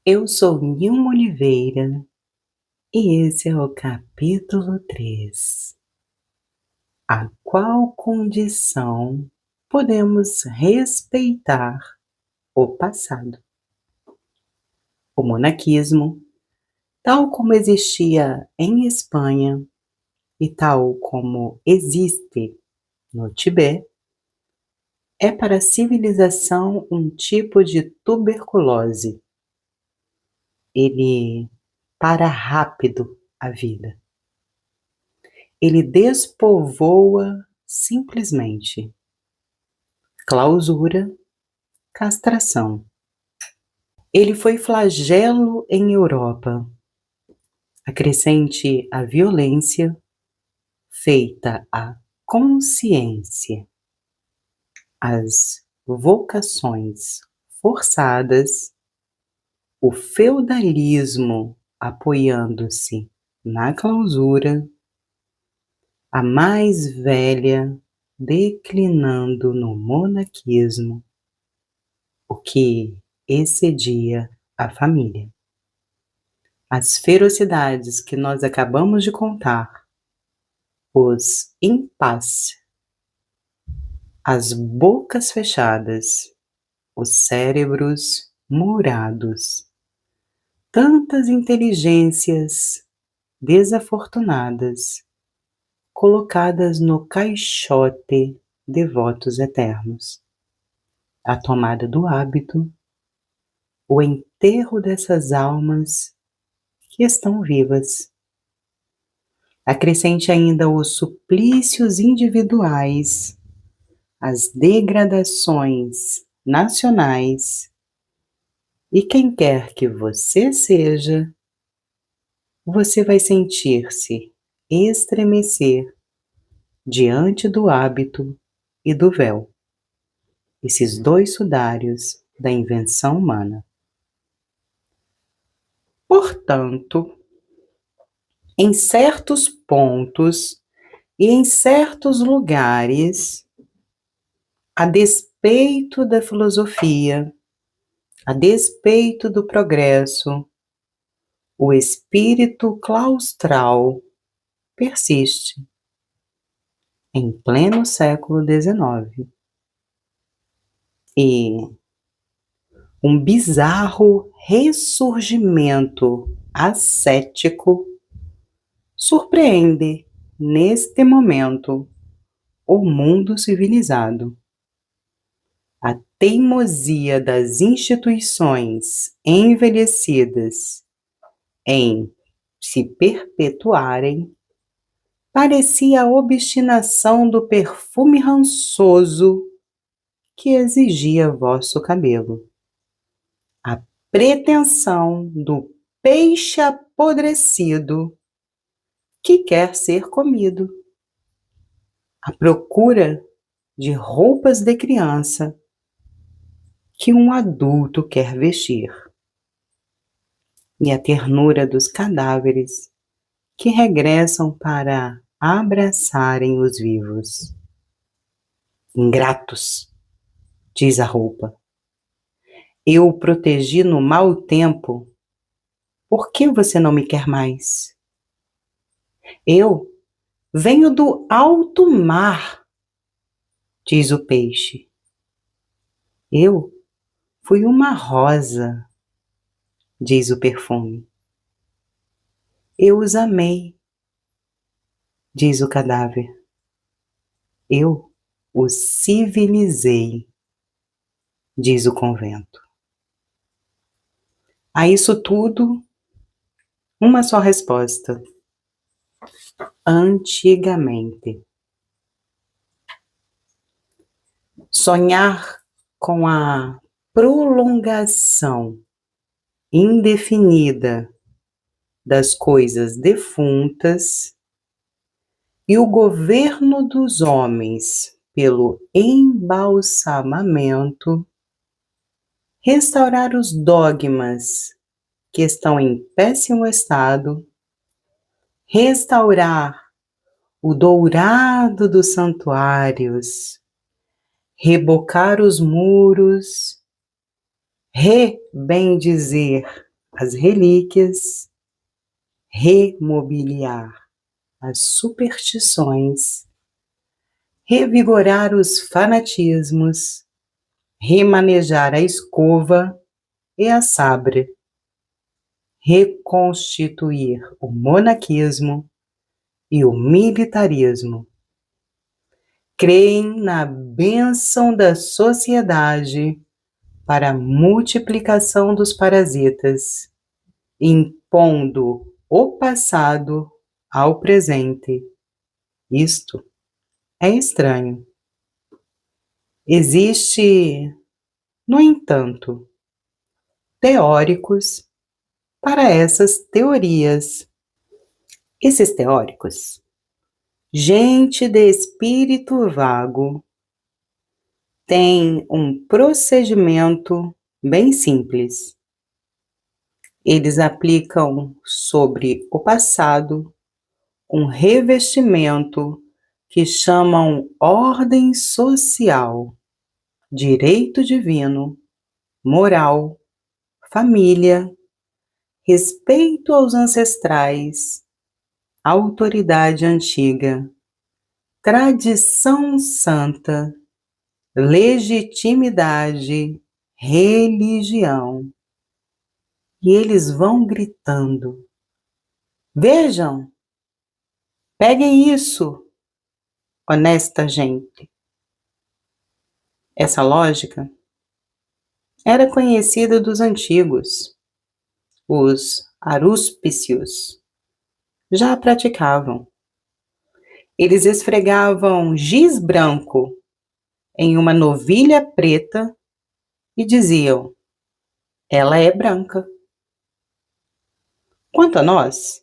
Eu sou Nilma Oliveira e esse é o capítulo 3. A qual condição podemos respeitar o passado? O monaquismo, tal como existia em Espanha e tal como existe no Tibete, é para a civilização um tipo de tuberculose. Ele para rápido a vida. Ele despovoa simplesmente. Clausura, castração. Ele foi flagelo em Europa. Acrescente a violência feita à consciência, as vocações forçadas, o feudalismo apoiando-se na clausura, a mais velha declinando no monaquismo, o que excedia a família. As ferocidades que nós acabamos de contar, os impasses, as bocas fechadas, os cérebros murados, tantas inteligências desafortunadas colocadas no caixote de votos eternos, a tomada do hábito, o enterro dessas almas que estão vivas. Acrescente ainda os suplícios individuais, as degradações nacionais, e quem quer que você seja, você vai sentir-se estremecer diante do hábito e do véu, esses dois sudários da invenção humana. Portanto, em certos pontos e em certos lugares, a despeito da filosofia, a despeito do progresso, o espírito claustral persiste em pleno século XIX. E um bizarro ressurgimento ascético surpreende, neste momento, o mundo civilizado. A teimosia das instituições envelhecidas em se perpetuarem parecia a obstinação do perfume rançoso que exigia vosso cabelo, a pretensão do peixe apodrecido que quer ser comido, a procura de roupas de criança que um adulto quer vestir, e a ternura dos cadáveres que regressam para abraçarem os vivos. Ingratos, diz a roupa, eu o protegi no mau tempo, por que você não me quer mais? Eu venho do alto mar, diz o peixe. Eu fui uma rosa, diz o perfume. Eu os amei, diz o cadáver. Eu os civilizei, diz o convento. A isso tudo, uma só resposta. Antigamente. Sonhar com a prolongação indefinida das coisas defuntas e o governo dos homens pelo embalsamamento, restaurar os dogmas que estão em péssimo estado, restaurar o dourado dos santuários, rebocar os muros, bem dizer, as relíquias, remobiliar as superstições, revigorar os fanatismos, remanejar a escova e a sabre, reconstituir o monaquismo e o militarismo. Creem na bênção da sociedade para a multiplicação dos parasitas, impondo o passado ao presente. Isto é estranho. Existe, no entanto, teóricos para essas teorias. Esses teóricos, gente de espírito vago, tem um procedimento bem simples. Eles aplicam sobre o passado um revestimento que chamam ordem social, direito divino, moral, família, respeito aos ancestrais, autoridade antiga, tradição santa, legitimidade, religião. E eles vão gritando: vejam, peguem isso, honesta gente. Essa lógica era conhecida dos antigos. Os arúspicios já a praticavam. Eles esfregavam giz branco em uma novilha preta e diziam: ela é branca. Quanto a nós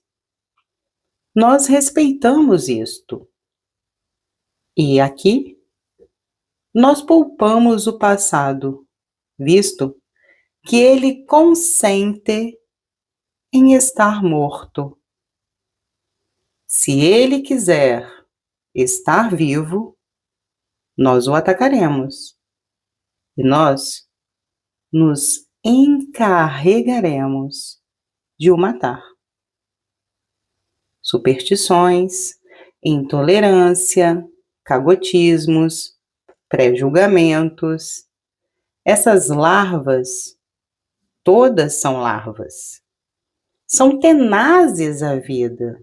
respeitamos isto. E aqui, nós poupamos o passado, visto que ele consente em estar morto. Se ele quiser estar vivo, nós o atacaremos. E nós nos encarregaremos de o matar. Superstições, intolerância, cagotismos, pré-julgamentos. Essas larvas, todas são larvas. São tenazes à vida.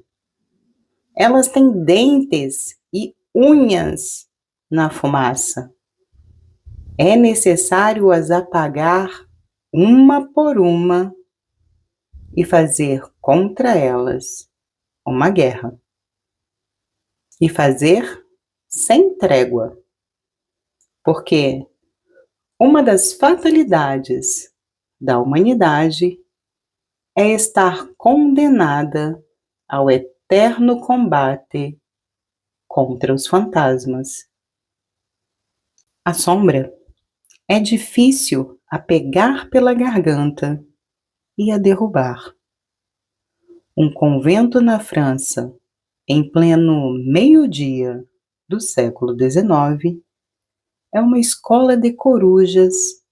Elas têm dentes e unhas na fumaça. É necessário as apagar uma por uma e fazer contra elas uma guerra. E fazer sem trégua. Porque uma das fatalidades da humanidade é estar condenada ao eterno combate contra os fantasmas. A sombra é difícil a pegar pela garganta e a derrubar. Um convento na França, em pleno meio-dia do século XIX, é uma escola de corujas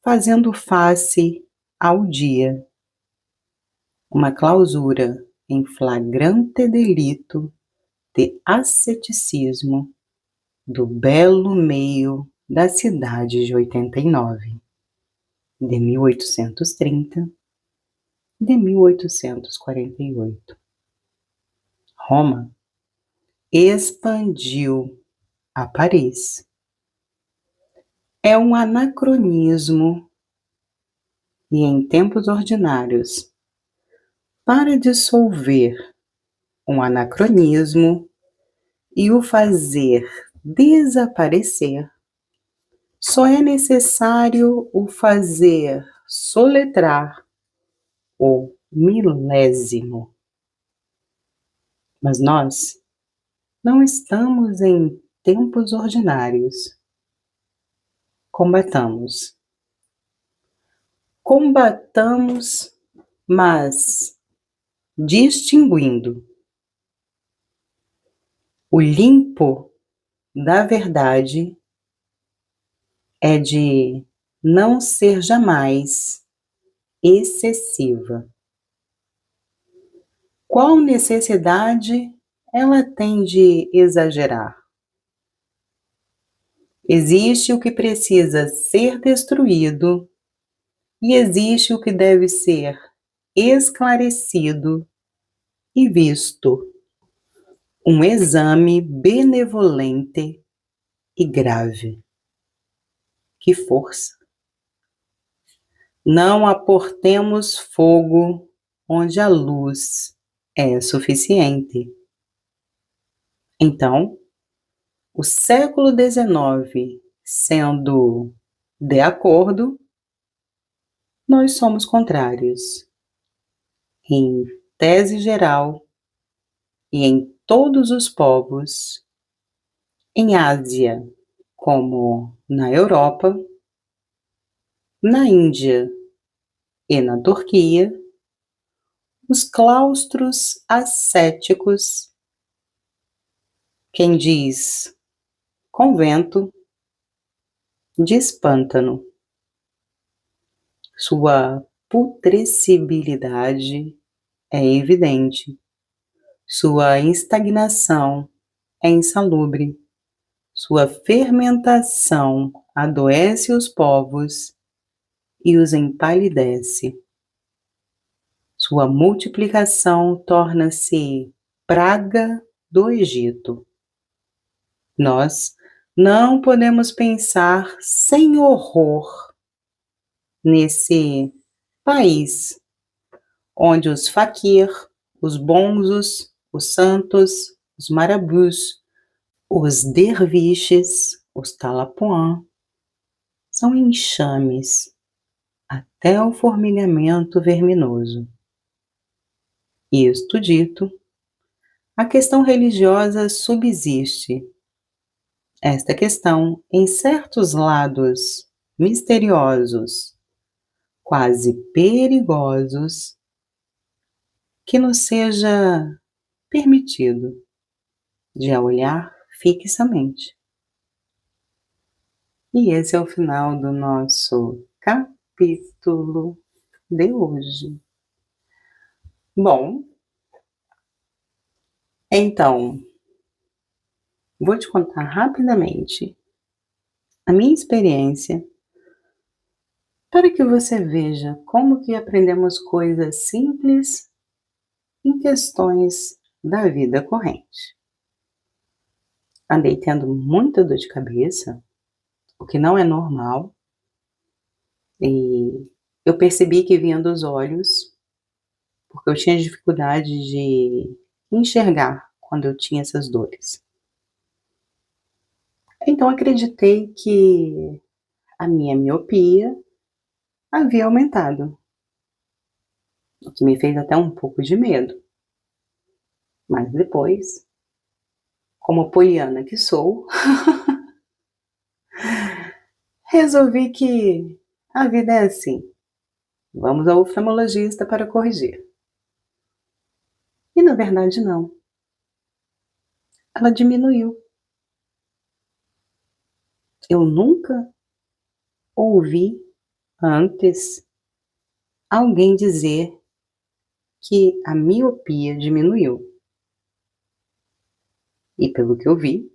fazendo face ao dia. Uma clausura em flagrante delito de asceticismo do belo meio da cidade de 89, de 1830, de 1848. Roma expandiu a Paris. É um anacronismo e, em tempos ordinários, para dissolver um anacronismo e o fazer desaparecer, só é necessário o fazer soletrar o milésimo. Mas nós não estamos em tempos ordinários. Combatamos. Combatamos, mas distinguindo. O limpo da verdade é de não ser jamais excessiva. Qual necessidade ela tem de exagerar? Existe o que precisa ser destruído e existe o que deve ser esclarecido e visto. Um exame benevolente e grave. Que força! Não aportemos fogo onde a luz é suficiente. Então, o século XIX sendo de acordo, nós somos contrários. Em tese geral e em todos os povos, em Ásia, como na Europa, na Índia e na Turquia, os claustros ascéticos, quem diz convento, diz pântano. Sua putrescibilidade é evidente, sua estagnação é insalubre, sua fermentação adoece os povos e os empalidece. Sua multiplicação torna-se praga do Egito. Nós não podemos pensar sem horror nesse país onde os faquir, os bonzos, os santos, os marabus, os derviches, os talapuã, são enxames até o formigamento verminoso. Isto dito, a questão religiosa subsiste. Esta questão, em certos lados misteriosos, quase perigosos, que nos seja permitido de a olhar fixamente. E esse é o final do nosso capítulo de hoje. Bom, então, vou te contar rapidamente a minha experiência para que você veja como que aprendemos coisas simples em questões da vida corrente. Andei tendo muita dor de cabeça, o que não é normal, e eu percebi que vinha dos olhos, porque eu tinha dificuldade de enxergar quando eu tinha essas dores. Então acreditei que a minha miopia havia aumentado, o que me fez até um pouco de medo. Mas depois, como poiana que sou, resolvi que a vida é assim. Vamos ao oftalmologista para corrigir. E na verdade não. Ela diminuiu. Eu nunca ouvi antes alguém dizer que a miopia diminuiu. E pelo que eu vi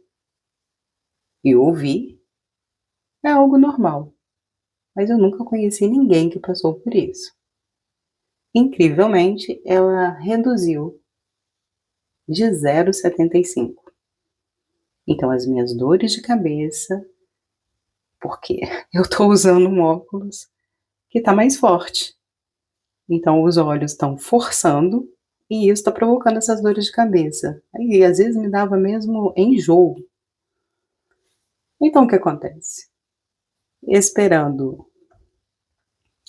e ouvi, é algo normal. Mas eu nunca conheci ninguém que passou por isso. Incrivelmente, ela reduziu de 0,75. Então, as minhas dores de cabeça, porque eu estou usando um óculos que está mais forte. Então, os olhos estão forçando e isso está provocando essas dores de cabeça. E às vezes me dava mesmo enjoo. Então, o que acontece? Esperando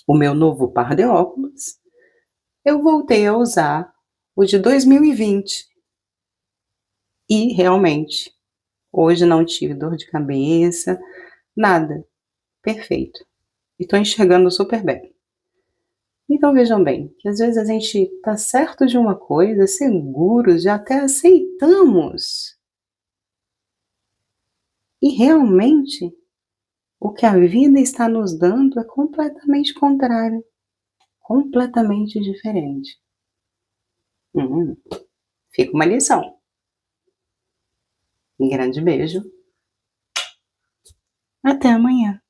o meu novo par de óculos, eu voltei a usar o de 2020. E realmente, hoje não tive dor de cabeça, nada. Perfeito. E estou enxergando super bem. Então vejam bem, que às vezes a gente está certo de uma coisa, seguros, já até aceitamos. E realmente, o que a vida está nos dando é completamente contrário. completamente diferente. Hum, fica uma lição. Um grande beijo. Até amanhã.